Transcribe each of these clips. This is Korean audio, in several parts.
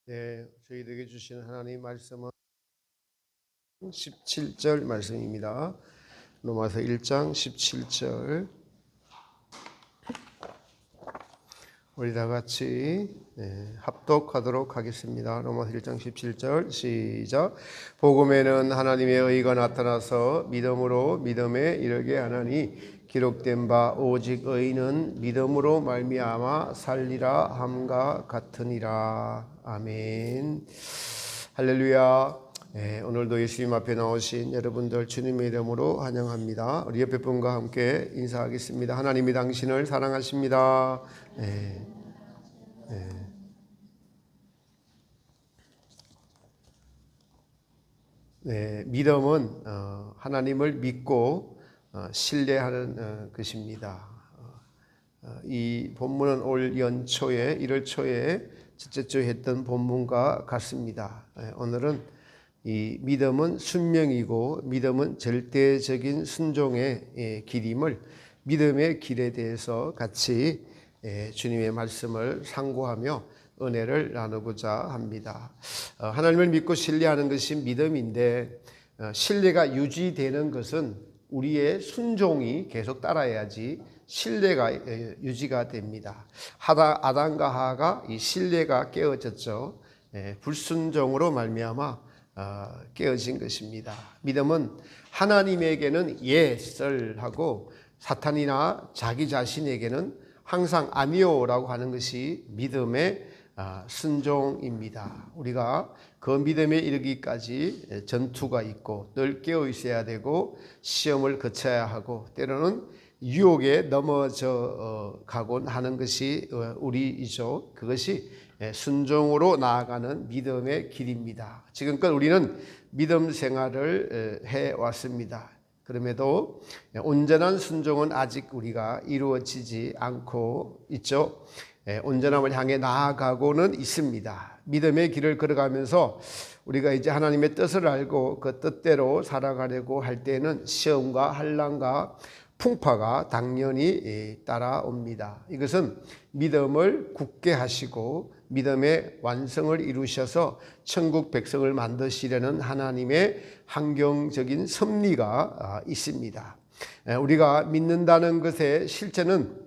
네, 저희들에게 주신 하나님 말씀은 17절 말씀입니다. 로마서 1장 17절. 우리 다 같이 합독하도록 하겠습니다. 로마서 1장 17절 시작. 복음에는 하나님의 의가 나타나서 믿음으로 믿음에 이르게 하나니 기록된 바 오직 의인은 믿음으로 말미암아 살리라 함과 같으니라. 아멘. 할렐루야. 오늘도 예수님 앞에 나오신 여러분들 주님의 이름으로 환영합니다. 우리 옆에 분과 함께 인사하겠습니다. 하나님이 당신을 사랑하십니다. 믿음은 하나님을 믿고 신뢰하는 것입니다. 이 본문은 올 연초에 1월 초에 첫째 주에 했던 본문과 같습니다. 오늘은 이 믿음은 순명이고 믿음은 절대적인 순종의 길임을 믿음의 길에 대해서 같이 주님의 말씀을 상고하며 은혜를 나누고자 합니다. 하나님을 믿고 신뢰하는 것이 믿음인데 신뢰가 유지되는 것은 우리의 순종이 계속 따라야지 신뢰가 유지가 됩니다. 아담과 하와가 이 신뢰가 깨어졌죠. 불순종으로 말미암아 깨어진 것입니다. 믿음은 하나님에게는 예스를 하고 사탄이나 자기 자신에게는 항상 아니요라고 하는 것이 믿음의 순종입니다. 우리가 그 믿음에 이르기까지 전투가 있고 늘 깨어 있어야 되고 시험을 거쳐야 하고 때로는 유혹에 넘어져 가곤 하는 것이 우리이죠. 그것이 순종으로 나아가는 믿음의 길입니다. 지금껏 우리는 믿음 생활을 해왔습니다. 그럼에도 온전한 순종은 아직 우리가 이루어지지 않고 있죠. 온전함을 향해 나아가고는 있습니다. 믿음의 길을 걸어가면서 우리가 이제 하나님의 뜻을 알고 그 뜻대로 살아가려고 할 때는 시험과 환난과 풍파가 당연히 따라옵니다. 이것은 믿음을 굳게 하시고 믿음의 완성을 이루셔서 천국 백성을 만드시려는 하나님의 환경적인 섭리가 있습니다. 우리가 믿는다는 것의 실체는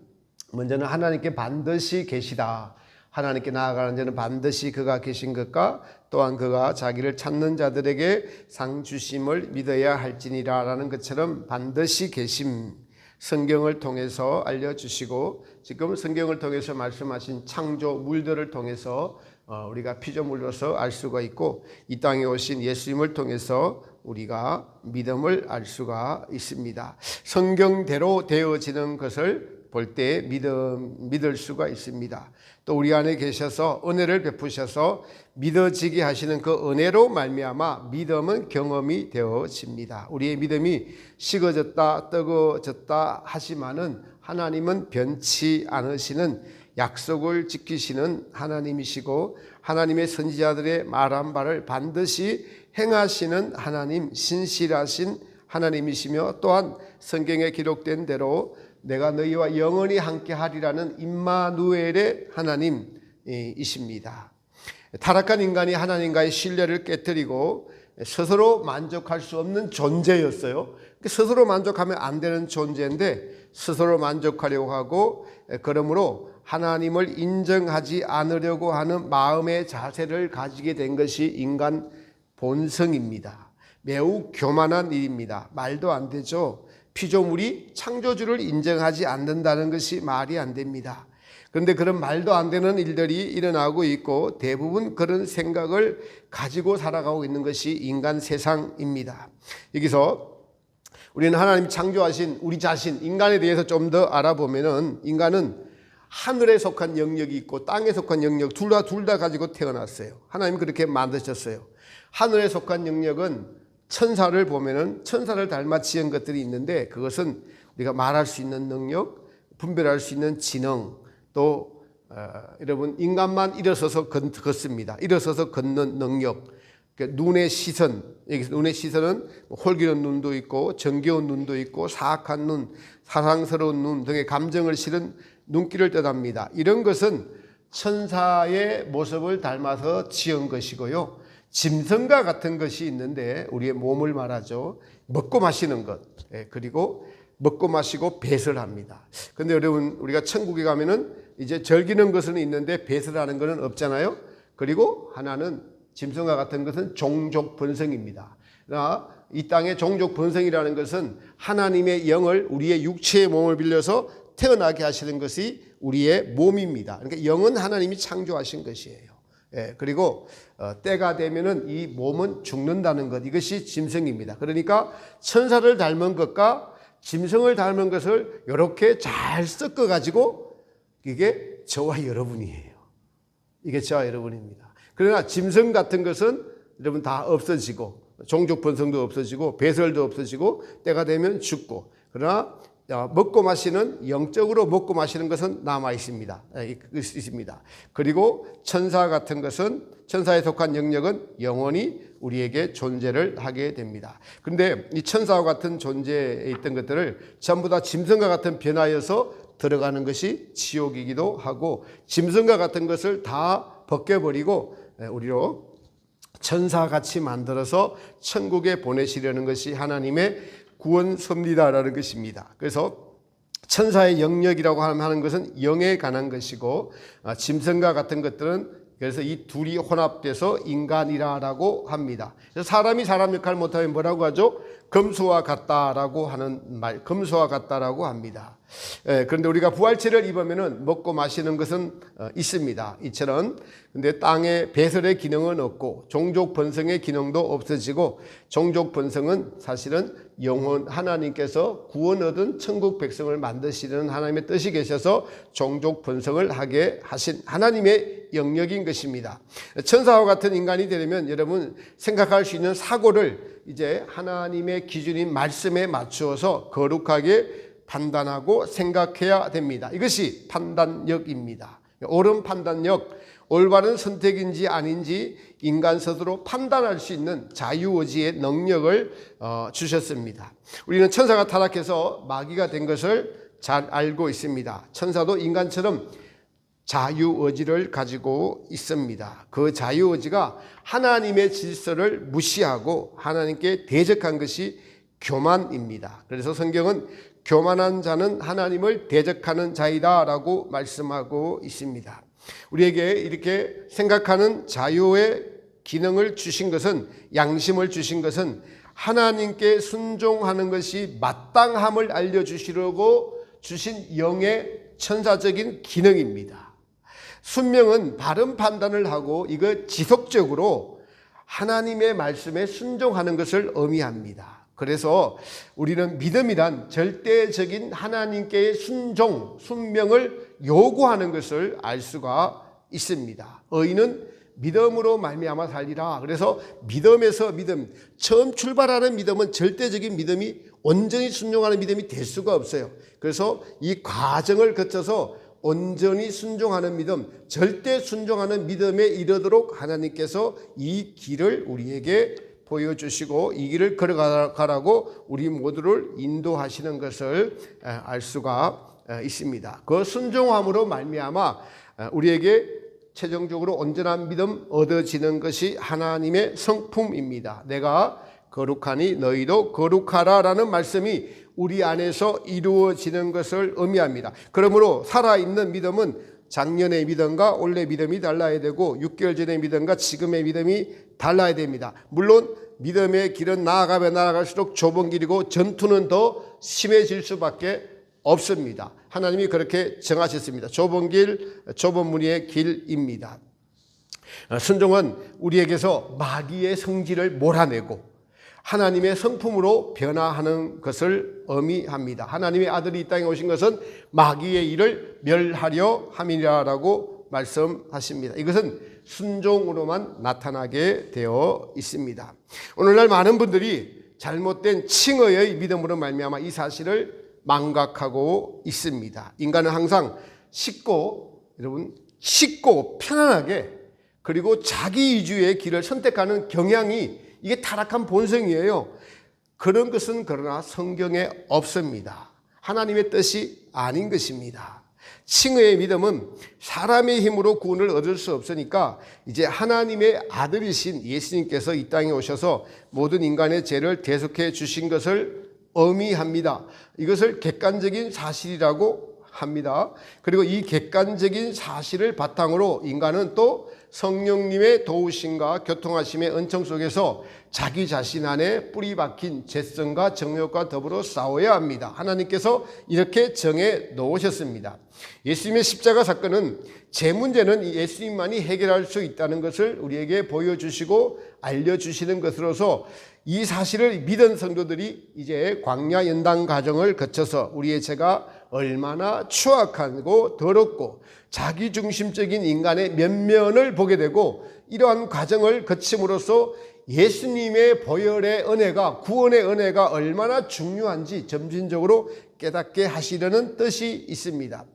먼저는 하나님께 반드시 계시다. 하나님께 나아가는 자는 반드시 그가 계신 것과 또한 그가 자기를 찾는 자들에게 상 주심을 믿어야 할지니라 라는 것처럼 반드시 계심, 성경을 통해서 알려주시고 지금 성경을 통해서 말씀하신 창조 물들을 통해서 우리가 피조물로서 알 수가 있고 이 땅에 오신 예수님을 통해서 우리가 믿음을 알 수가 있습니다. 성경대로 되어지는 것을 볼 때 믿을 수가 있습니다. 또 우리 안에 계셔서 은혜를 베푸셔서 믿어지게 하시는 그 은혜로 말미암아 믿음은 경험이 되어집니다. 우리의 믿음이 식어졌다 떡어졌다 하지만은 하나님은 변치 않으시는 약속을 지키시는 하나님이시고 하나님의 선지자들의 말한 바를 반드시 행하시는 하나님, 신실하신 하나님이시며 또한 성경에 기록된 대로 내가 너희와 영원히 함께 하리라는 임마누엘의 하나님이십니다. 타락한 인간이 하나님과의 신뢰를 깨뜨리고 스스로 만족할 수 없는 존재였어요. 스스로 만족하면 안 되는 존재인데 스스로 만족하려고 하고 그러므로 하나님을 인정하지 않으려고 하는 마음의 자세를 가지게 된 것이 인간 본성입니다. 매우 교만한 일입니다. 말도 안 되죠. 피조물이 창조주를 인정하지 않는다는 것이 말이 안 됩니다. 그런데 그런 말도 안 되는 일들이 일어나고 있고 대부분 그런 생각을 가지고 살아가고 있는 것이 인간 세상입니다. 여기서 우리는 하나님 창조하신 우리 자신 인간에 대해서 좀 더 알아보면은 인간은 하늘에 속한 영역이 있고 땅에 속한 영역 둘 다 가지고 태어났어요. 하나님 그렇게 만드셨어요. 하늘에 속한 영역은 천사를 보면은 천사를 닮아 지은 것들이 있는데 그것은 우리가 말할 수 있는 능력, 분별할 수 있는 지능, 또 여러분 인간만 일어서서 걷습니다. 일어서서 걷는 능력, 눈의 시선, 여기서 눈의 시선은 홀기는 눈도 있고 정겨운 눈도 있고 사악한 눈, 사랑스러운 눈 등의 감정을 실은 눈길을 뜻합니다. 이런 것은 천사의 모습을 닮아서 지은 것이고요. 짐승과 같은 것이 있는데 우리의 몸을 말하죠. 먹고 마시는 것, 그리고 먹고 마시고 배설합니다. 근데 여러분, 우리가 천국에 가면은 이제 즐기는 것은 있는데 배설하는 것은 없잖아요. 그리고 하나는 짐승과 같은 것은 종족 번성입니다. 그러나 이 땅의 종족 번성이라는 것은 하나님의 영을 우리의 육체의 몸을 빌려서 태어나게 하시는 것이 우리의 몸입니다. 그러니까 영은 하나님이 창조하신 것이에요. 그리고 때가 되면은 이 몸은 죽는다는 것, 이것이 짐승입니다. 그러니까 천사를 닮은 것과 짐승을 닮은 것을 이렇게 잘 섞어 가지고 이게 저와 여러분이에요. 이게 저와 여러분입니다. 그러나 짐승 같은 것은 여러분 다 없어지고 종족 번성도 없어지고 배설도 없어지고 때가 되면 죽고, 그러나 먹고 마시는, 영적으로 먹고 마시는 것은 남아 있습니다. 그리고 천사 같은 것은, 천사에 속한 영역은 영원히 우리에게 존재를 하게 됩니다. 그런데 이 천사와 같은 존재에 있던 것들을 전부 다 짐승과 같은 변화여서 들어가는 것이 지옥이기도 하고, 짐승과 같은 것을 다 벗겨버리고 우리로 천사같이 만들어서 천국에 보내시려는 것이 하나님의 구원 섭리다라는 것입니다. 그래서 천사의 영역이라고 하는 것은 영에 관한 것이고, 짐승과 같은 것들은 그래서 이 둘이 혼합돼서 인간이라고 합니다. 그래서 사람이 사람 역할을 못하면 뭐라고 하죠? 금수와 같다라고 하는 말, 금수와 같다라고 합니다. 그런데 우리가 부활체를 입으면은 먹고 마시는 것은 있습니다. 이처럼. 근데 땅의 배설의 기능은 없고 종족 번성의 기능도 없어지고, 종족 번성은 사실은 영혼, 하나님께서 구원 얻은 천국 백성을 만드시는 하나님의 뜻이 계셔서 종족 번성을 하게 하신 하나님의 영역인 것입니다. 천사와 같은 인간이 되려면 여러분 생각할 수 있는 사고를 이제 하나님의 기준인 말씀에 맞추어서 거룩하게 판단하고 생각해야 됩니다. 이것이 판단력입니다. 옳은 판단력, 올바른 선택인지 아닌지 인간 스스로 판단할 수 있는 자유의지의 능력을 주셨습니다. 우리는 천사가 타락해서 마귀가 된 것을 잘 알고 있습니다. 천사도 인간처럼 자유의지를 가지고 있습니다. 그 자유의지가 하나님의 질서를 무시하고 하나님께 대적한 것이 교만입니다. 그래서 성경은 교만한 자는 하나님을 대적하는 자이다라고 말씀하고 있습니다. 우리에게 이렇게 생각하는 자유의 기능을 주신 것은, 양심을 주신 것은 하나님께 순종하는 것이 마땅함을 알려주시려고 주신 영의 천사적인 기능입니다. 순명은 바른 판단을 하고 이거 지속적으로 하나님의 말씀에 순종하는 것을 의미합니다. 그래서 우리는 믿음이란 절대적인 하나님께의 순종, 순명을 요구하는 것을 알 수가 있습니다. 의인은 믿음으로 말미암아 살리라. 그래서 믿음에서 믿음, 처음 출발하는 믿음은 절대적인 믿음이, 온전히 순종하는 믿음이 될 수가 없어요. 그래서 이 과정을 거쳐서 온전히 순종하는 믿음, 절대 순종하는 믿음에 이르도록 하나님께서 이 길을 우리에게 보여주시고 이 길을 걸어가라고 우리 모두를 인도하시는 것을 알 수가 있습니다. 그 순종함으로 말미암아 우리에게 최종적으로 온전한 믿음 얻어지는 것이 하나님의 성품입니다. 내가 거룩하니 너희도 거룩하라라는 말씀이 우리 안에서 이루어지는 것을 의미합니다. 그러므로 살아있는 믿음은 작년의 믿음과 올해 믿음이 달라야 되고 6개월 전의 믿음과 지금의 믿음이 달라야 됩니다. 물론 믿음의 길은 나아가면 나아갈수록 좁은 길이고 전투는 더 심해질 수밖에 없습니다. 하나님이 그렇게 정하셨습니다. 좁은 길, 좁은 문의 길입니다. 순종은 우리에게서 마귀의 성질을 몰아내고 하나님의 성품으로 변화하는 것을 의미합니다. 하나님의 아들이 이 땅에 오신 것은 마귀의 일을 멸하려 함이라고 말씀하십니다. 이것은 순종으로만 나타나게 되어 있습니다. 오늘날 많은 분들이 잘못된 칭의의 믿음으로 말미암아 이 사실을 망각하고 있습니다. 인간은 항상 쉽고 편안하게, 그리고 자기 위주의 길을 선택하는 경향이, 이게 타락한 본성이에요. 그런 것은 그러나 성경에 없습니다. 하나님의 뜻이 아닌 것입니다. 칭의의 믿음은 사람의 힘으로 구원을 얻을 수 없으니까 이제 하나님의 아들이신 예수님께서 이 땅에 오셔서 모든 인간의 죄를 대속해 주신 것을 의미합니다. 이것을 객관적인 사실이라고 합니다. 그리고 이 객관적인 사실을 바탕으로 인간은 또 성령님의 도우심과 교통하심의 은총 속에서 자기 자신 안에 뿌리 박힌 죄성과 정욕과 더불어 싸워야 합니다. 하나님께서 이렇게 정해 놓으셨습니다. 예수님의 십자가 사건은 제 문제는 예수님만이 해결할 수 있다는 것을 우리에게 보여주시고 알려주시는 것으로서 이 사실을 믿은 성도들이 이제 광야 연단 과정을 거쳐서 우리의 죄가 얼마나 추악하고 더럽고 자기중심적인 인간의 면면을 보게 되고 이러한 과정을 거침으로써 예수님의 보혈의 은혜가 구원의 은혜가 얼마나 중요한지 점진적으로 깨닫게 하시려는 뜻이 있습니다.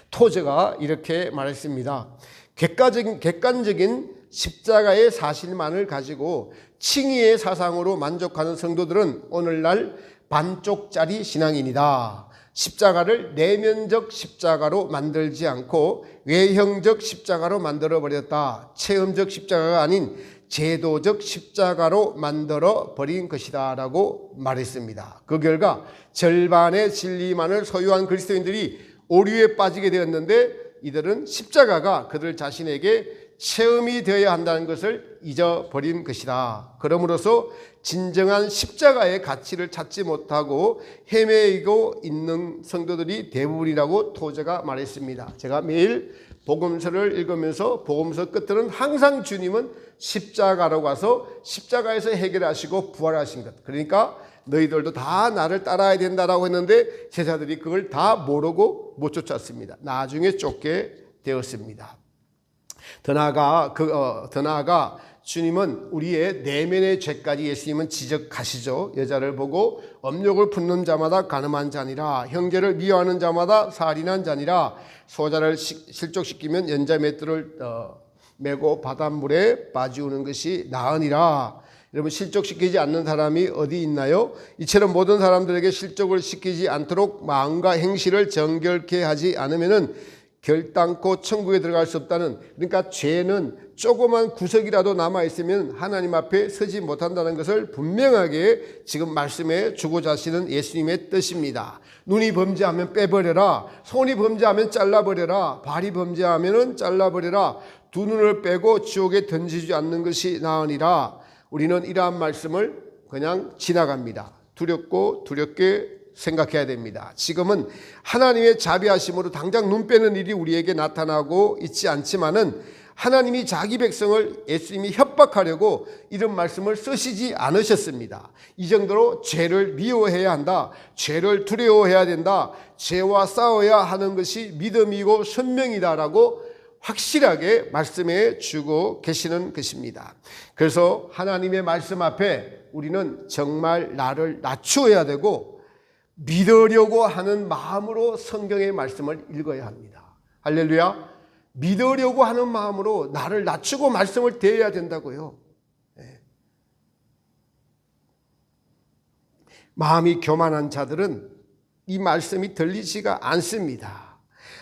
토저가 이렇게 말했습니다. 객관적인 십자가의 사실만을 가지고 칭의의 사상으로 만족하는 성도들은 오늘날 반쪽짜리 신앙인이다. 십자가를 내면적 십자가로 만들지 않고 외형적 십자가로 만들어버렸다. 체험적 십자가가 아닌 제도적 십자가로 만들어 버린 것이다 라고 말했습니다. 그 결과 절반의 진리만을 소유한 그리스도인들이 오류에 빠지게 되었는데 이들은 십자가가 그들 자신에게 체험이 되어야 한다는 것을 잊어버린 것이다. 그러므로서 진정한 십자가의 가치를 찾지 못하고 헤매이고 있는 성도들이 대부분이라고 토저가 말했습니다. 제가 매일 복음서를 읽으면서 복음서 끝들은 항상 주님은 십자가로 가서 십자가에서 해결하시고 부활하신 것. 그러니까 너희들도 다 나를 따라야 된다라고 했는데 제자들이 그걸 다 모르고 못 쫓았습니다. 나중에 쫓게 되었습니다. 더 나아가 주님은 우리의 내면의 죄까지 예수님은 지적하시죠. 여자를 보고 업욕을 품는 자마다 가늠한 자니라, 형제를 미워하는 자마다 살인한 자니라, 소자를 실족시키면 연자맷돌을 메고 바닷물에 빠지우는 것이 나으니라. 여러분, 실족시키지 않는 사람이 어디 있나요? 이처럼 모든 사람들에게 실족을 시키지 않도록 마음과 행실을 정결케 하지 않으면은 결단코 천국에 들어갈 수 없다는, 그러니까 죄는 조그만 구석이라도 남아있으면 하나님 앞에 서지 못한다는 것을 분명하게 지금 말씀해 주고자 하시는 예수님의 뜻입니다. 눈이 범죄하면 빼버려라, 손이 범죄하면 잘라버려라, 발이 범죄하면 잘라버려라, 두 눈을 빼고 지옥에 던지지 않는 것이 나으니라. 우리는 이러한 말씀을 그냥 지나갑니다. 두렵고 두렵게 생각해야 됩니다. 지금은 하나님의 자비하심으로 당장 눈 빼는 일이 우리에게 나타나고 있지 않지만은 하나님이 자기 백성을 예수님이 협박하려고 이런 말씀을 쓰시지 않으셨습니다. 이 정도로 죄를 미워해야 한다, 죄를 두려워해야 된다, 죄와 싸워야 하는 것이 믿음이고 선명이다라고 확실하게 말씀해 주고 계시는 것입니다. 그래서 하나님의 말씀 앞에 우리는 정말 나를 낮추어야 되고 믿으려고 하는 마음으로 성경의 말씀을 읽어야 합니다. 할렐루야. 믿으려고 하는 마음으로 나를 낮추고 말씀을 대해야 된다고요. 네. 마음이 교만한 자들은 이 말씀이 들리지가 않습니다.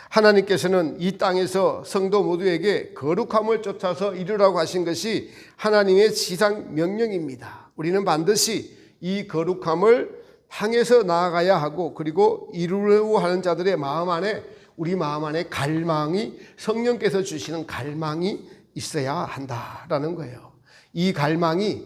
하나님께서는 이 땅에서 성도 모두에게 거룩함을 쫓아서 이루라고 하신 것이 하나님의 지상 명령입니다. 우리는 반드시 이 거룩함을 향해서 나아가야 하고, 그리고 이루려고 하는 자들의 마음 안에, 우리 마음 안에 갈망이, 성령께서 주시는 갈망이 있어야 한다라는 거예요. 이 갈망이,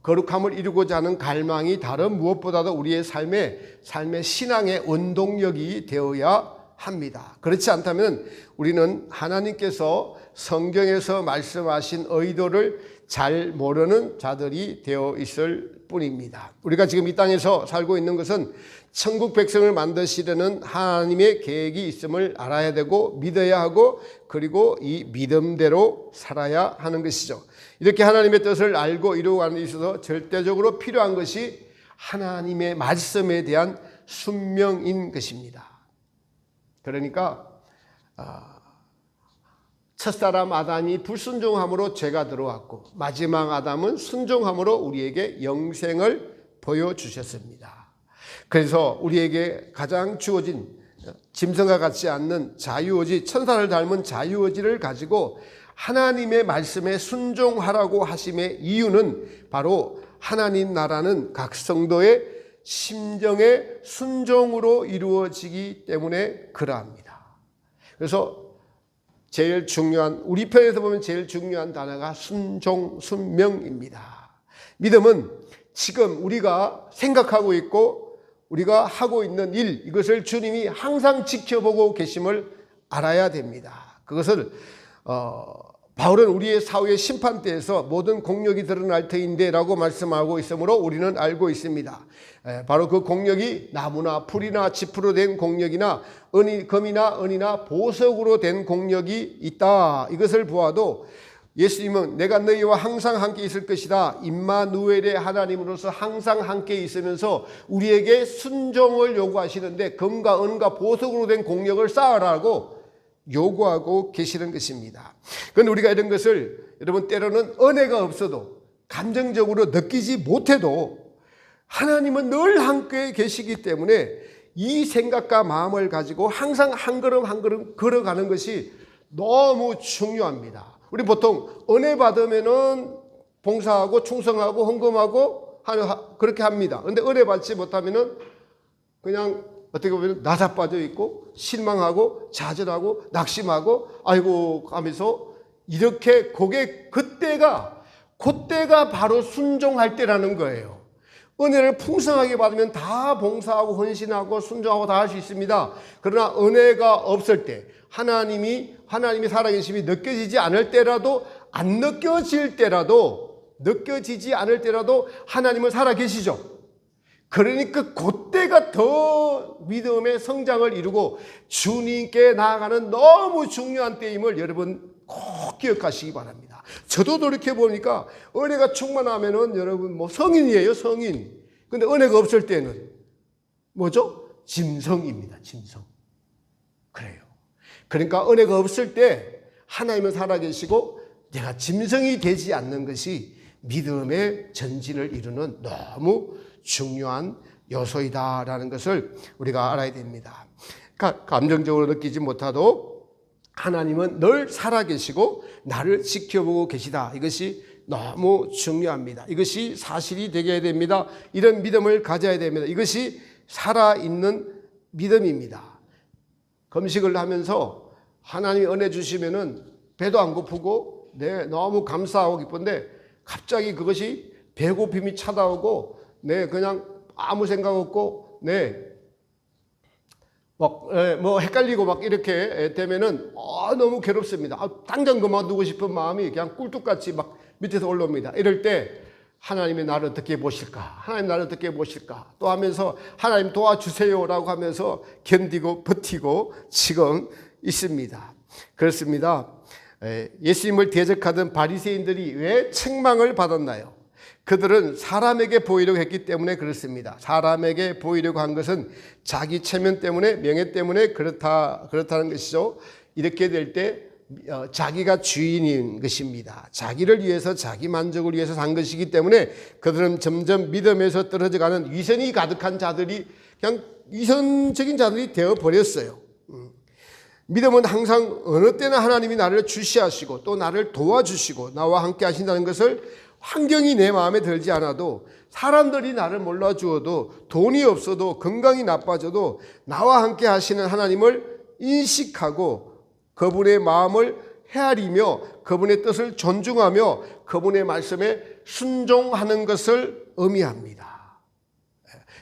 거룩함을 이루고자 하는 갈망이 다른 무엇보다도 우리의 삶의 신앙의 원동력이 되어야 합니다. 그렇지 않다면 우리는 하나님께서 성경에서 말씀하신 의도를 잘 모르는 자들이 되어 있을 뿐입니다. 우리가 지금 이 땅에서 살고 있는 것은 천국 백성을 만드시려는 하나님의 계획이 있음을 알아야 되고 믿어야 하고, 그리고 이 믿음대로 살아야 하는 것이죠. 이렇게 하나님의 뜻을 알고 이루어가는 데 있어서 절대적으로 필요한 것이 하나님의 말씀에 대한 순명인 것입니다. 그러니까 첫사람 아담이 불순종함으로 죄가 들어왔고, 마지막 아담은 순종함으로 우리에게 영생을 보여주셨습니다. 그래서 우리에게 가장 주어진 짐승과 같지 않는 자유의지, 천사를 닮은 자유의지를 가지고 하나님의 말씀에 순종하라고 하심의 이유는 바로 하나님 나라는 각 성도의 심정의 순종으로 이루어지기 때문에 그러합니다. 그래서 제일 중요한, 우리 편에서 보면 제일 중요한 단어가 순종, 순명입니다. 믿음은 지금 우리가 생각하고 있고 우리가 하고 있는 일, 이것을 주님이 항상 지켜보고 계심을 알아야 됩니다. 그것을 바울은 우리의 사후의 심판대에서 모든 공력이 드러날 터인데 라고 말씀하고 있으므로 우리는 알고 있습니다. 바로 그 공력이 나무나 풀이나 지푸로 된 공력이나 금이나 은이나 보석으로 된 공력이 있다. 이것을 보아도 예수님은 내가 너희와 항상 함께 있을 것이다. 임마누엘의 하나님으로서 항상 함께 있으면서 우리에게 순종을 요구하시는데 금과 은과 보석으로 된 공력을 쌓으라고 요구하고 계시는 것입니다. 그런데 우리가 이런 것을 여러분 때로는 은혜가 없어도 감정적으로 느끼지 못해도 하나님은 늘 함께 계시기 때문에 이 생각과 마음을 가지고 항상 한 걸음 한 걸음 걸어가는 것이 너무 중요합니다. 우리 보통 은혜 받으면은 봉사하고 충성하고 헌금하고 그렇게 합니다. 그런데 은혜 받지 못하면은 그냥 어떻게 보면 나사빠져 있고 실망하고 좌절하고 낙심하고 아이고 하면서 이렇게 그때가 바로 순종할 때라는 거예요. 은혜를 풍성하게 받으면 다 봉사하고 헌신하고 순종하고 다 할 수 있습니다. 그러나 은혜가 없을 때 하나님이 살아계심이 느껴지지 않을 때라도 안 느껴지지 않을 때라도 하나님은 살아계시죠. 그러니까 그때가 더 믿음의 성장을 이루고 주님께 나아가는 너무 중요한 때임을 여러분 꼭 기억하시기 바랍니다. 저도 돌이켜 보니까 은혜가 충만하면은 여러분 성인이에요, 성인. 근데 은혜가 없을 때는 뭐죠? 짐승입니다, 짐승. 그래요. 그러니까 은혜가 없을 때 하나님은 살아계시고 내가 짐승이 되지 않는 것이 믿음의 전진을 이루는 너무 중요한 요소이다라는 것을 우리가 알아야 됩니다. 감정적으로 느끼지 못하도 하나님은 늘 살아계시고 나를 지켜보고 계시다. 이것이 너무 중요합니다. 이것이 사실이 되게 됩니다. 이런 믿음을 가져야 됩니다. 이것이 살아있는 믿음입니다. 금식을 하면서 하나님이 은혜 주시면은 배도 안 고프고 너무 감사하고 기쁜데 갑자기 그것이 배고픔이 찾아오고 그냥 아무 생각 없고 뭐 헷갈리고 막 이렇게 되면은 너무 괴롭습니다. 당장 그만두고 싶은 마음이 그냥 꿀뚝같이 막 밑에서 올라옵니다. 이럴 때 하나님이 나를 어떻게 보실까? 하나님 나를 어떻게 보실까? 또 하면서 하나님 도와주세요라고 하면서 견디고 버티고 지금 있습니다. 그렇습니다. 예수님을 대적하던 바리새인들이 왜 책망을 받았나요? 그들은 사람에게 보이려고 했기 때문에 그렇습니다. 사람에게 보이려고 한 것은 자기 체면 때문에, 명예 때문에 그렇다는 것이죠. 이렇게 될 때 자기가 주인인 것입니다. 자기를 위해서, 자기 만족을 위해서 산 것이기 때문에 그들은 점점 믿음에서 떨어져가는 위선이 가득한 자들이 그냥 위선적인 자들이 되어버렸어요. 믿음은 항상 어느 때나 하나님이 나를 주시하시고 또 나를 도와주시고 나와 함께 하신다는 것을 환경이 내 마음에 들지 않아도 사람들이 나를 몰라주어도 돈이 없어도 건강이 나빠져도 나와 함께 하시는 하나님을 인식하고 그분의 마음을 헤아리며 그분의 뜻을 존중하며 그분의 말씀에 순종하는 것을 의미합니다.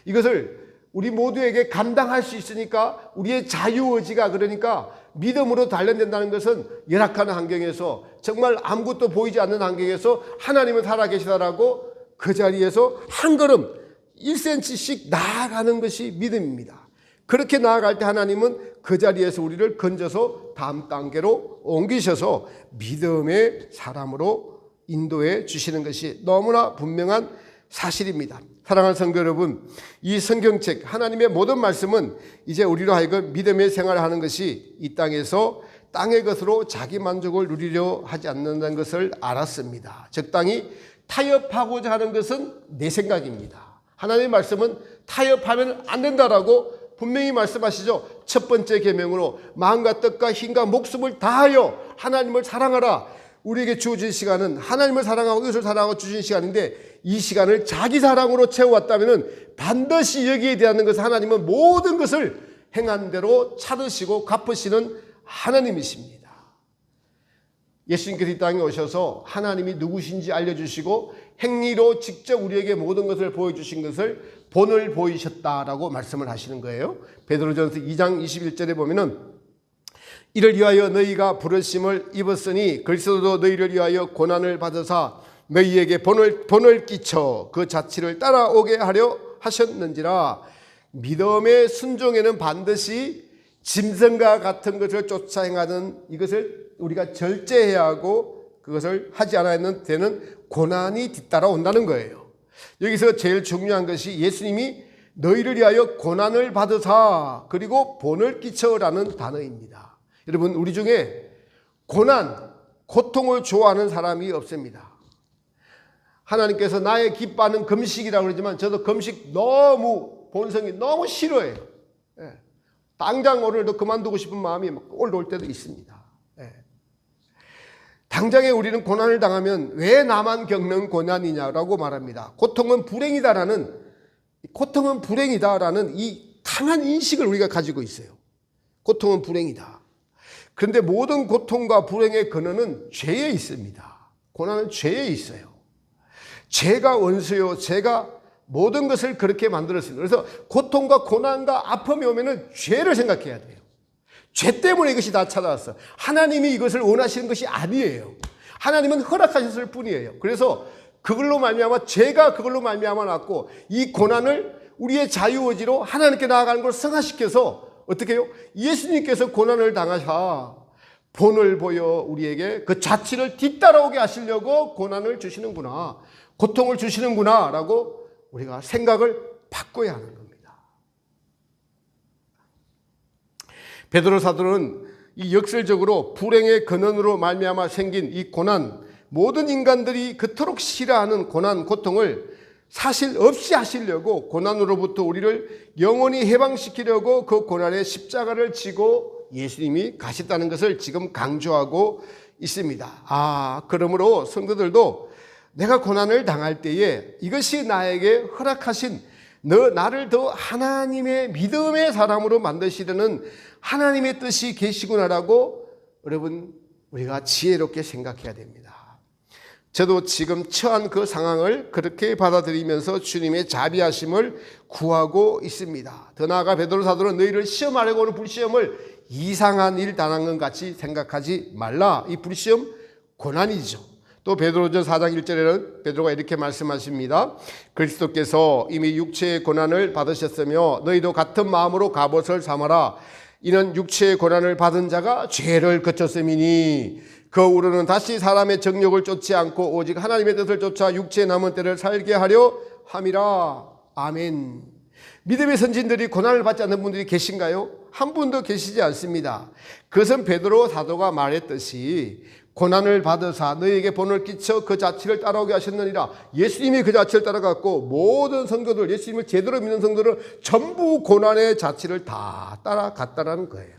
이것을 우리 모두에게 감당할 수 있으니까 우리의 자유의지가 그러니까 믿음으로 단련된다는 것은 열악한 환경에서 정말 아무것도 보이지 않는 환경에서 하나님은 살아계시다라고 그 자리에서 한 걸음 1cm씩 나아가는 것이 믿음입니다. 그렇게 나아갈 때 하나님은 그 자리에서 우리를 건져서 다음 단계로 옮기셔서 믿음의 사람으로 인도해 주시는 것이 너무나 분명한 사실입니다. 사랑하는 성도 여러분, 이 성경책 하나님의 모든 말씀은 이제 우리로 하여금 믿음의 생활을 하는 것이 이 땅에서 땅의 것으로 자기 만족을 누리려 하지 않는다는 것을 알았습니다. 적당히 타협하고자 하는 것은 내 생각입니다. 하나님의 말씀은 타협하면 안 된다라고 분명히 말씀하시죠. 첫 번째 계명으로 마음과 뜻과 힘과 목숨을 다하여 하나님을 사랑하라. 우리에게 주어진 시간은 하나님을 사랑하고 이웃을 사랑하고 주신 시간인데, 이 시간을 자기 사랑으로 채워왔다면 반드시 여기에 대한 것을 하나님은 모든 것을 행한 대로 찾으시고 갚으시는 하나님이십니다. 예수님께서 이 땅에 오셔서 하나님이 누구신지 알려주시고 행위로 직접 우리에게 모든 것을 보여주신 것을 본을 보이셨다라고 말씀을 하시는 거예요. 베드로전서 2장 21절에 보면은 이를 위하여 너희가 부르심을 입었으니 그리스도도 너희를 위하여 고난을 받으사 너희에게 본을 끼쳐 그 자취를 따라오게 하려 하셨는지라. 믿음의 순종에는 반드시 짐승과 같은 것을 쫓아 행하는 이것을 우리가 절제해야 하고, 그것을 하지 않아야 되는 고난이 뒤따라온다는 거예요. 여기서 제일 중요한 것이 예수님이 너희를 위하여 고난을 받으사 그리고 본을 끼쳐라는 단어입니다. 여러분, 우리 중에 고난, 고통을 좋아하는 사람이 없습니다. 하나님께서 나의 기뻐하는 금식이라고 그러지만 저도 금식 너무 본성이 너무 싫어해요. 당장 오늘도 그만두고 싶은 마음이 막 올라올 때도 있습니다. 당장에 우리는 고난을 당하면 왜 나만 겪는 고난이냐라고 말합니다. 고통은 불행이다라는 이 강한 인식을 우리가 가지고 있어요. 고통은 불행이다. 그런데 모든 고통과 불행의 근원은 죄에 있습니다. 고난은 죄에 있어요. 죄가 원수요, 죄가 모든 것을 그렇게 만들었습니다. 그래서 고통과 고난과 아픔이 오면은 죄를 생각해야 돼요. 죄 때문에 이것이 다 찾아왔어. 하나님이 이것을 원하시는 것이 아니에요. 하나님은 허락하셨을 뿐이에요. 그래서 그걸로 말미암아, 죄가 그걸로 말미암아 났고, 이 고난을 우리의 자유의지로 하나님께 나아가는 걸 승화시켜서 어떻게 해요? 예수님께서 고난을 당하사 본을 보여 우리에게 그 자취를 뒤따라오게 하시려고 고난을 주시는구나, 고통을 주시는구나 라고 우리가 생각을 바꿔야 하는 겁니다. 베드로 사도는 이 역설적으로 불행의 근원으로 말미암아 생긴 이 고난, 모든 인간들이 그토록 싫어하는 고난, 고통을 사실 없이 하시려고, 고난으로부터 우리를 영원히 해방시키려고 그 고난의 십자가를 지고 예수님이 가셨다는 것을 지금 강조하고 있습니다. 그러므로 성도들도 내가 고난을 당할 때에 이것이 나에게 허락하신, 나를 더 하나님의 믿음의 사람으로 만드시려는 하나님의 뜻이 계시구나라고 여러분, 우리가 지혜롭게 생각해야 됩니다. 저도 지금 처한 그 상황을 그렇게 받아들이면서 주님의 자비하심을 구하고 있습니다. 더 나아가 베드로 사도는 너희를 시험하려고 오는 불시험을 이상한 일 당한 것 같이 생각하지 말라. 이 불시험 고난이죠. 또 베드로전 4장 1절에는 베드로가 이렇게 말씀하십니다. 그리스도께서 이미 육체의 고난을 받으셨으며 너희도 같은 마음으로 갑옷을 삼아라. 이는 육체의 고난을 받은 자가 죄를 거쳤음이니 그 후로는 다시 사람의 정욕을 쫓지 않고 오직 하나님의 뜻을 쫓아 육체의 남은 때를 살게 하려 함이라. 아멘. 믿음의 선진들이 고난을 받지 않는 분들이 계신가요? 한 분도 계시지 않습니다. 그것은 베드로 사도가 말했듯이 고난을 받으사 너희에게 본을 끼쳐 그 자취를 따라오게 하셨느니라. 예수님이 그 자취를 따라갔고 모든 성도들, 예수님을 제대로 믿는 성도들은 전부 고난의 자취를 다 따라갔다라는 거예요.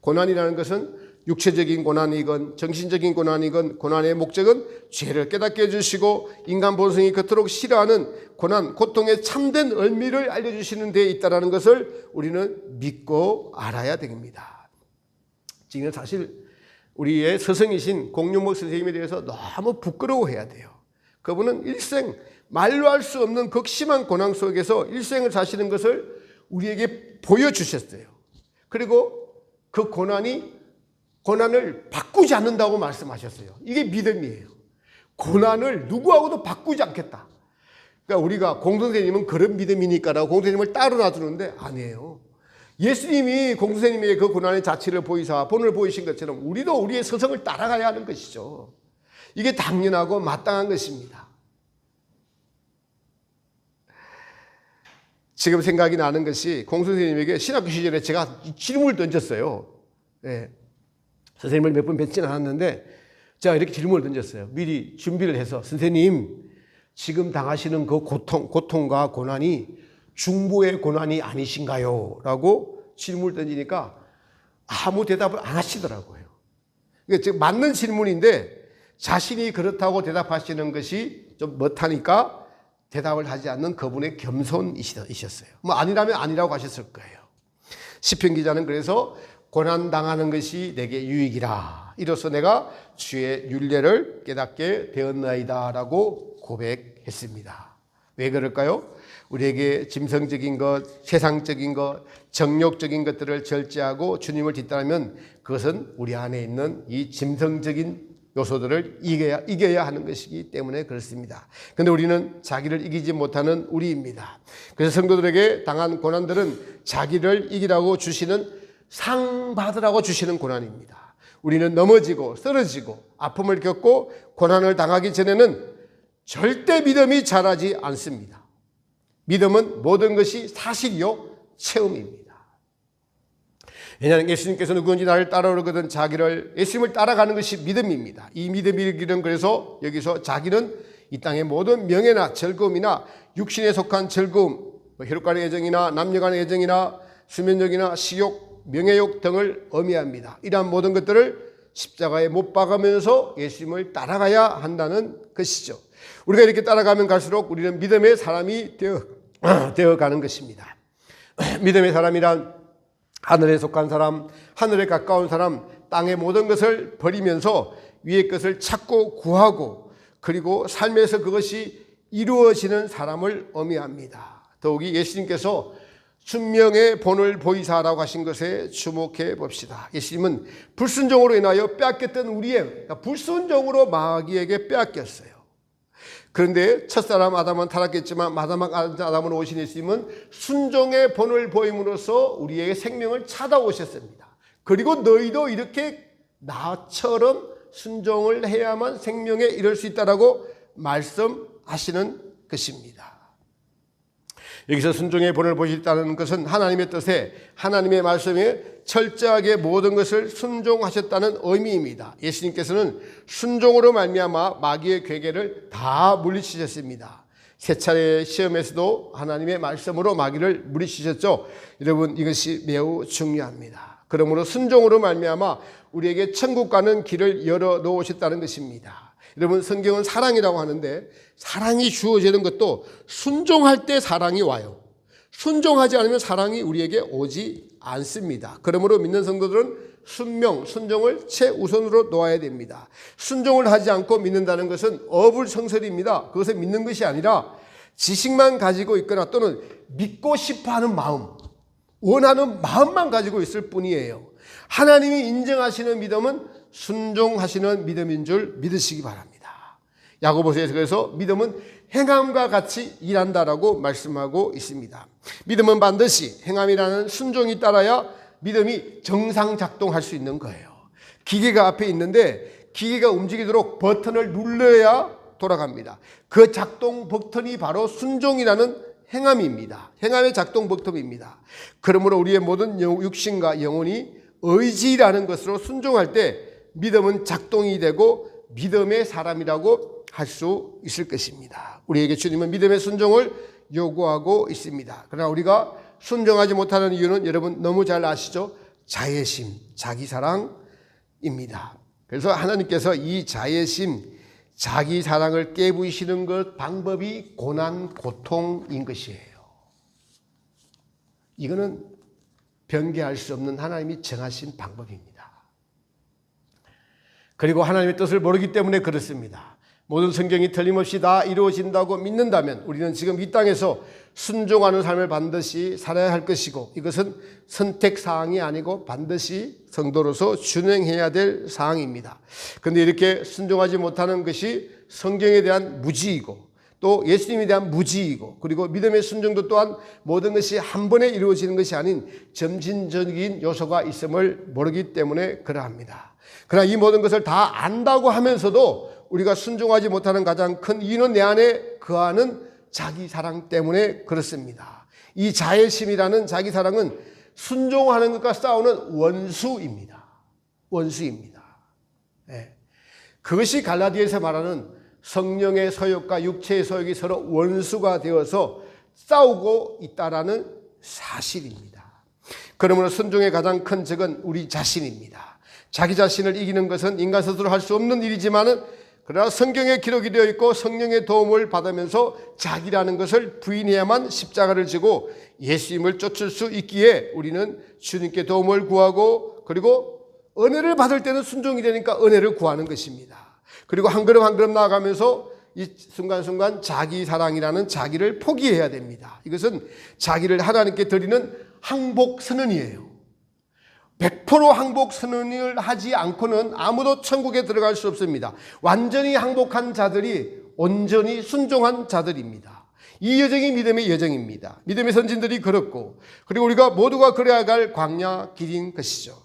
고난이라는 것은 육체적인 고난이건 정신적인 고난이건 고난의 목적은 죄를 깨닫게 해주시고 인간 본성이 그토록 싫어하는 고난, 고통의 참된 의미를 알려주시는 데에 있다는 것을 우리는 믿고 알아야 됩니다. 지금 사실 우리의 스승이신 공유목 선생님에 대해서 너무 부끄러워해야 돼요. 그분은 일생 말로 할 수 없는 극심한 고난 속에서 일생을 사시는 것을 우리에게 보여주셨어요. 그리고 그 고난을 바꾸지 않는다고 말씀하셨어요. 이게 믿음이에요. 고난을 누구하고도 바꾸지 않겠다. 그러니까 우리가 공선생님은 그런 믿음이니까라고 공선생님을 따로 놔두는데 아니에요. 예수님이 공선생님에게 그 고난의 자취를 보이사 본을 보이신 것처럼 우리도 우리의 서성을 따라가야 하는 것이죠. 이게 당연하고 마땅한 것입니다. 지금 생각이 나는 것이 공선생님에게 신학교 시절에 제가 질문을 던졌어요. 네. 선생님을 몇 번 뵙지는 않았는데 제가 이렇게 질문을 던졌어요. 미리 준비를 해서 선생님, 지금 당하시는 그 고통과 고난이 중보의 고난이 아니신가요? 라고 질문을 던지니까 아무 대답을 안 하시더라고요. 이게 즉 맞는 질문인데 자신이 그렇다고 대답하시는 것이 좀 못하니까 대답을 하지 않는 그분의 겸손이셨어요. 뭐 아니라면 아니라고 하셨을 거예요. 시편 기자는 그래서 고난 당하는 것이 내게 유익이라. 이로써 내가 주의 율례를 깨닫게 되었나이다라고 고백했습니다. 왜 그럴까요? 우리에게 짐승적인 것, 세상적인 것, 정욕적인 것들을 절제하고 주님을 뒤따르면 그것은 우리 안에 있는 이 짐승적인 요소들을 이겨야 하는 것이기 때문에 그렇습니다. 그런데 우리는 자기를 이기지 못하는 우리입니다. 그래서 성도들에게 당한 고난들은 자기를 이기라고 주시는 상 받으라고 주시는 고난입니다. 우리는 넘어지고 쓰러지고 아픔을 겪고 고난을 당하기 전에는 절대 믿음이 자라지 않습니다. 믿음은 모든 것이 사실이요 체험입니다. 왜냐하면 예수님께서 누구든지 나를 따라오거든 자기를 예수님을 따라가는 것이 믿음입니다. 이 믿음의 길은 그래서 여기서 자기는 이 땅의 모든 명예나 즐거움이나 육신에 속한 즐거움, 혈육 간의 애정이나 남녀 간의 애정이나 수면욕이나 식욕, 명예욕 등을 의미합니다. 이러한 모든 것들을 십자가에 못 박으면서 예수님을 따라가야 한다는 것이죠. 우리가 이렇게 따라가면 갈수록 우리는 믿음의 사람이 되어가는 것입니다. 믿음의 사람이란 하늘에 속한 사람, 하늘에 가까운 사람, 땅의 모든 것을 버리면서 위의 것을 찾고 구하고 그리고 삶에서 그것이 이루어지는 사람을 의미합니다. 더욱이 예수님께서 순명의 본을 보이사라고 하신 것에 주목해 봅시다. 예수님은 불순종으로 인하여 빼앗겼던 우리의 불순종으로 마귀에게 빼앗겼어요. 그런데 첫사람 아담은 타락했지만 마지막 아담으로 오신 예수님은 순종의 본을 보임으로써 우리에게 생명을 찾아오셨습니다. 그리고 너희도 이렇게 나처럼 순종을 해야만 생명에 이를 수 있다라고 말씀하시는 것입니다. 여기서 순종의 본을 보셨다는 것은 하나님의 뜻에 하나님의 말씀에 철저하게 모든 것을 순종하셨다는 의미입니다. 예수님께서는 순종으로 말미암아 마귀의 괴계를 다 물리치셨습니다. 세 차례의 시험에서도 하나님의 말씀으로 마귀를 물리치셨죠. 여러분 이것이 매우 중요합니다. 그러므로 순종으로 말미암아 우리에게 천국 가는 길을 열어 놓으셨다는 것입니다. 여러분 성경은 사랑이라고 하는데 사랑이 주어지는 것도 순종할 때 사랑이 와요. 순종하지 않으면 사랑이 우리에게 오지 않습니다. 그러므로 믿는 성도들은 순종을 최우선으로 놓아야 됩니다. 순종을 하지 않고 믿는다는 것은 어불성설입니다. 그것은 믿는 것이 아니라 지식만 가지고 있거나 또는 믿고 싶어하는 마음, 원하는 마음만 가지고 있을 뿐이에요. 하나님이 인정하시는 믿음은 순종하시는 믿음인 줄 믿으시기 바랍니다. 야고보서에서 그래서 믿음은 행함과 같이 일한다라고 말씀하고 있습니다. 믿음은 반드시 행함이라는 순종이 따라야 믿음이 정상 작동할 수 있는 거예요. 기계가 앞에 있는데 기계가 움직이도록 버튼을 눌러야 돌아갑니다. 그 작동 버튼이 바로 순종이라는 행함입니다. 행함의 작동 버튼입니다. 그러므로 우리의 모든 육신과 영혼이 의지라는 것으로 순종할 때 믿음은 작동이 되고 믿음의 사람이라고 할 수 있을 것입니다. 우리에게 주님은 믿음의 순종을 요구하고 있습니다. 그러나 우리가 순종하지 못하는 이유는 여러분 너무 잘 아시죠? 자애심, 자기사랑입니다. 그래서 하나님께서 이 자애심, 자기사랑을 깨부시는 것 방법이 고난, 고통인 것이에요. 이거는 변개할 수 없는 하나님이 정하신 방법입니다. 그리고 하나님의 뜻을 모르기 때문에 그렇습니다. 모든 성경이 틀림없이 다 이루어진다고 믿는다면 우리는 지금 이 땅에서 순종하는 삶을 반드시 살아야 할 것이고 이것은 선택사항이 아니고 반드시 성도로서 준행해야 될 사항입니다. 그런데 이렇게 순종하지 못하는 것이 성경에 대한 무지이고 또 예수님에 대한 무지이고 그리고 믿음의 순종도 또한 모든 것이 한 번에 이루어지는 것이 아닌 점진적인 요소가 있음을 모르기 때문에 그러합니다. 그러나 이 모든 것을 다 안다고 하면서도 우리가 순종하지 못하는 가장 큰 이유는 내 안에 거하는 자기사랑 때문에 그렇습니다. 이 자애심이라는 자기사랑은 순종하는 것과 싸우는 원수입니다. 원수입니다. 네. 그것이 갈라디아에서 말하는 성령의 서욕과 육체의 서욕이 서로 원수가 되어서 싸우고 있다라는 사실입니다. 그러므로 순종의 가장 큰 적은 우리 자신입니다. 자기 자신을 이기는 것은 인간 스스로 할 수 없는 일이지만은 그러나 성경에 기록이 되어 있고 성령의 도움을 받으면서 자기라는 것을 부인해야만 십자가를 지고 예수님을 쫓을 수 있기에 우리는 주님께 도움을 구하고 그리고 은혜를 받을 때는 순종이 되니까 은혜를 구하는 것입니다. 그리고 한 걸음 한 걸음 나아가면서 이 순간순간 자기 사랑이라는 자기를 포기해야 됩니다. 이것은 자기를 하나님께 드리는 항복 선언이에요. 100% 항복 선언을 하지 않고는 아무도 천국에 들어갈 수 없습니다. 완전히 항복한 자들이 온전히 순종한 자들입니다. 이 여정이 믿음의 여정입니다. 믿음의 선진들이 걸었고 그리고 우리가 모두가 걸어야 갈 광야 길인 것이죠.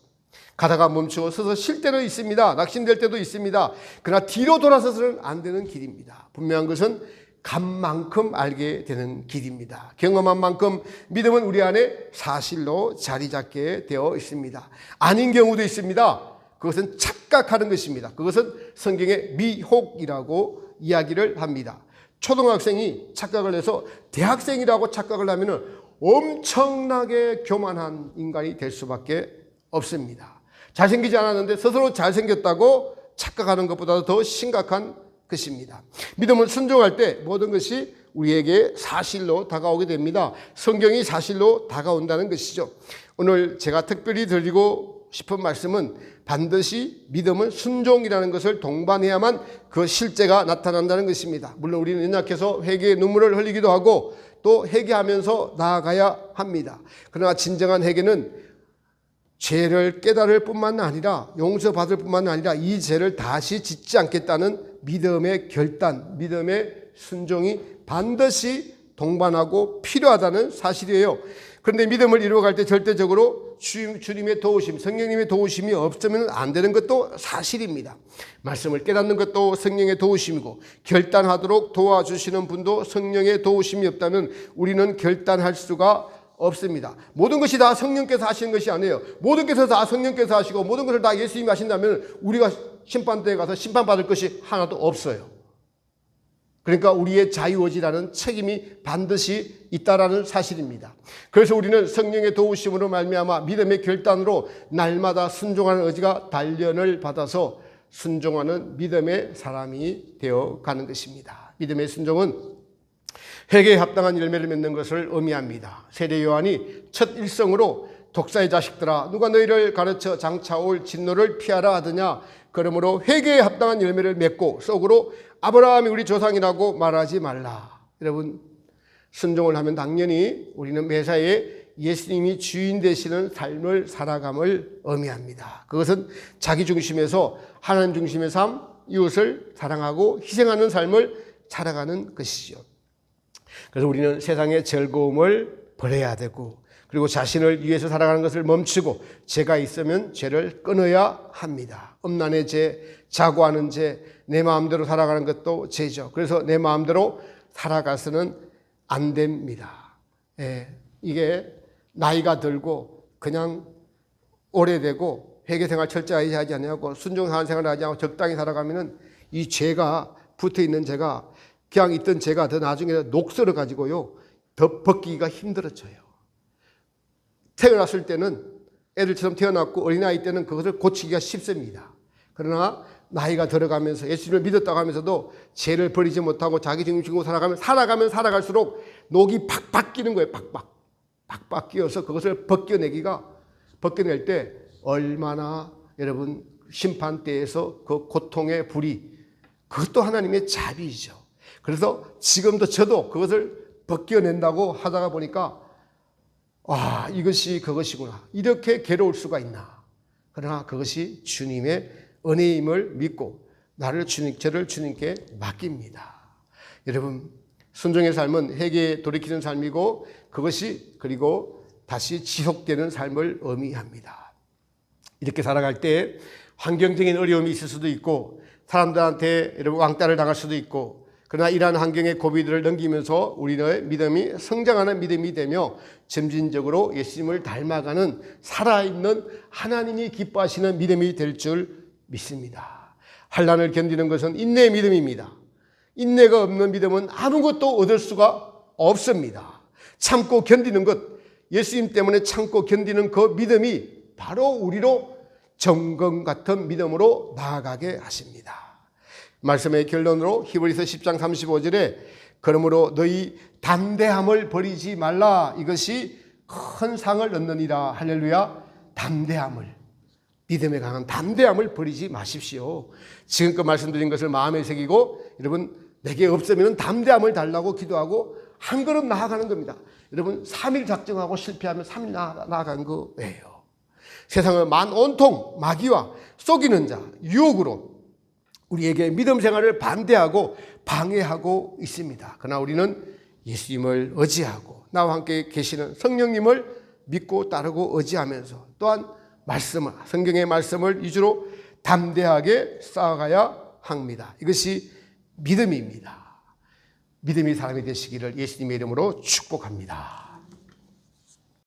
가다가 멈추고 서서 쉴 때는 있습니다. 낙심될 때도 있습니다. 그러나 뒤로 돌아서서는 안 되는 길입니다. 분명한 것은 간 만큼 알게 되는 길입니다. 경험한 만큼 믿음은 우리 안에 사실로 자리 잡게 되어 있습니다. 아닌 경우도 있습니다. 그것은 착각하는 것입니다. 그것은 성경의 미혹이라고 이야기를 합니다. 초등학생이 착각을 해서 대학생이라고 착각을 하면 엄청나게 교만한 인간이 될 수밖에 없습니다. 잘생기지 않았는데 스스로 잘생겼다고 착각하는 것보다 더 심각한 것입니다. 믿음을 순종할 때 모든 것이 우리에게 사실로 다가오게 됩니다. 성경이 사실로 다가온다는 것이죠. 오늘 제가 특별히 드리고 싶은 말씀은 반드시 믿음은 순종이라는 것을 동반해야만 그 실제가 나타난다는 것입니다. 물론 우리는 연약해서 회개의 눈물을 흘리기도 하고 또 회개하면서 나아가야 합니다. 그러나 진정한 회개는 죄를 깨달을 뿐만 아니라 용서받을 뿐만 아니라 이 죄를 다시 짓지 않겠다는 믿음의 결단, 믿음의 순종이 반드시 동반하고 필요하다는 사실이에요. 그런데 믿음을 이루어갈 때 절대적으로 주님의 도우심, 성령님의 도우심이 없으면 안 되는 것도 사실입니다. 말씀을 깨닫는 것도 성령의 도우심이고 결단하도록 도와주시는 분도 성령의 도우심이 없다면 우리는 결단할 수가 없습니다. 모든 것이 다 성령께서 하시는 것이 아니에요. 모든 것을 다 성령께서 하시고 모든 것을 다 예수님이 하신다면 우리가 심판대에 가서 심판받을 것이 하나도 없어요. 그러니까 우리의 자유의지라는 책임이 반드시 있다라는 사실입니다. 그래서 우리는 성령의 도우심으로 말미암아 믿음의 결단으로 날마다 순종하는 의지가 단련을 받아서 순종하는 믿음의 사람이 되어가는 것입니다. 믿음의 순종은 회개에 합당한 열매를 맺는 것을 의미합니다. 세례 요한이 첫 일성으로 독사의 자식들아 누가 너희를 가르쳐 장차올 진노를 피하라 하더냐 그러므로 회개에 합당한 열매를 맺고 속으로 아브라함이 우리 조상이라고 말하지 말라. 여러분 순종을 하면 당연히 우리는 매사에 예수님이 주인 되시는 삶을 살아감을 의미합니다. 그것은 자기 중심에서 하나님 중심의 삶, 이웃을 사랑하고 희생하는 삶을 살아가는 것이죠. 그래서 우리는 세상의 즐거움을 버려야 되고 그리고 자신을 위해서 살아가는 것을 멈추고 죄가 있으면 죄를 끊어야 합니다. 음란의 죄, 자고하는 죄, 내 마음대로 살아가는 것도 죄죠. 그래서 내 마음대로 살아가서는 안 됩니다. 이게 나이가 들고 그냥 오래되고 회개생활 철저히 하지 않냐고 순종하는 생활을 하지 않고 적당히 살아가면은 이 죄가 붙어있는 죄가 그냥 있던 죄가 더 나중에 녹슬어 가지고요 더 벗기기가 힘들어져요. 태어났을 때는 애들처럼 태어났고 어린아이 때는 그것을 고치기가 쉽습니다. 그러나 나이가 들어가면서 예수님을 믿었다고 하면서도 죄를 버리지 못하고 자기 중심으로 살아가면 살아갈수록 녹이 팍팍 끼는 거예요. 팍팍 끼어서 그것을 벗겨낼 때 얼마나 여러분 심판대에서 그 고통의 불이 그것도 하나님의 자비이죠. 그래서 지금도 저도 그것을 벗겨낸다고 하다가 보니까 이것이 그것이구나. 이렇게 괴로울 수가 있나. 그러나 그것이 주님의 은혜임을 믿고 저를 주님께 맡깁니다. 여러분 순종의 삶은 회개에 돌이키는 삶이고 그것이 그리고 다시 지속되는 삶을 의미합니다. 이렇게 살아갈 때 환경적인 어려움이 있을 수도 있고 사람들한테 여러분 왕따를 당할 수도 있고 그러나 이러한 환경의 고비들을 넘기면서 우리의 믿음이 성장하는 믿음이 되며 점진적으로 예수님을 닮아가는 살아있는 하나님이 기뻐하시는 믿음이 될 줄 믿습니다. 환난을 견디는 것은 인내의 믿음입니다. 인내가 없는 믿음은 아무것도 얻을 수가 없습니다. 참고 견디는 것, 예수님 때문에 참고 견디는 그 믿음이 바로 우리로 정금 같은 믿음으로 나아가게 하십니다. 말씀의 결론으로 히브리서 10장 35절에 그러므로 너희 담대함을 버리지 말라, 이것이 큰 상을 얻느니라. 할렐루야. 담대함을, 믿음에 강한 담대함을 버리지 마십시오. 지금껏 말씀드린 것을 마음에 새기고, 여러분 내게 없으면 담대함을 달라고 기도하고 한 걸음 나아가는 겁니다. 여러분 3일 작정하고 실패하면 3일 나아간 거예요. 세상은 온통 마귀와 속이는 자, 유혹으로 우리에게 믿음 생활을 반대하고 방해하고 있습니다. 그러나 우리는 예수님을 의지하고 나와 함께 계시는 성령님을 믿고 따르고 의지하면서 또한 성경의 말씀을 위주로 담대하게 쌓아가야 합니다. 이것이 믿음입니다. 믿음의 사람이 되시기를 예수님의 이름으로 축복합니다.